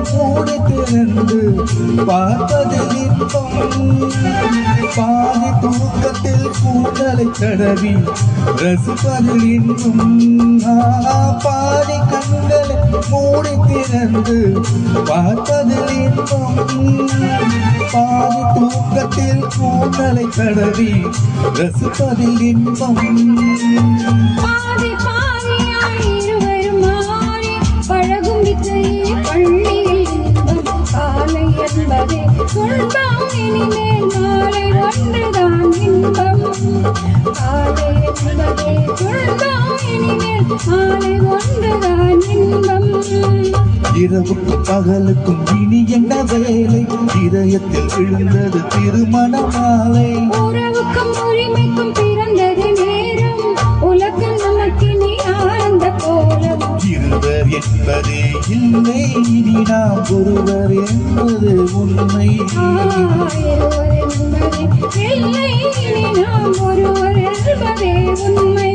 மூடி திறந்து பார்ப்பதில் இன்பம் பாதி தூக்கத்தில் கூந்தலை தடவி ரசிப்பதில் இன்பம் பாதி கண்களை மூடி திறந்து பார்ப்பதில் இன்பம் பாதி தூக்கத்தில் கூந்தலை தடவி ரசிப்பதில் இன்பம் பாதி பாதியாய் இருவரும் மாறி பழகும் வித்தையே பள்ளியில் இன்பம் காலை என்பதே துன்பம் இனிமேல் மாலை ஒன்றுதான் இன்பம் காலை என்பதே துன்பம் இனிமேல் மாலை ஒன்றுதான் இன்பம் இரவுக்கும் பகலுக்கும் இனி என்ன வேலை இதயத்தில் விழுந்தது திருமண மாலை உறவுக்கும் உரிமைக்கும் பிறந்தது நேரம் உலகம் நமக்கு நீ ஆனந்த கோலம் இருவர் என்பதே இல்லை இனி நாம் ஒருவர் என்பது உண்மை இருவர் என்பதே இல்லை இனி நாம் ஒருவர் என்பதே உண்மை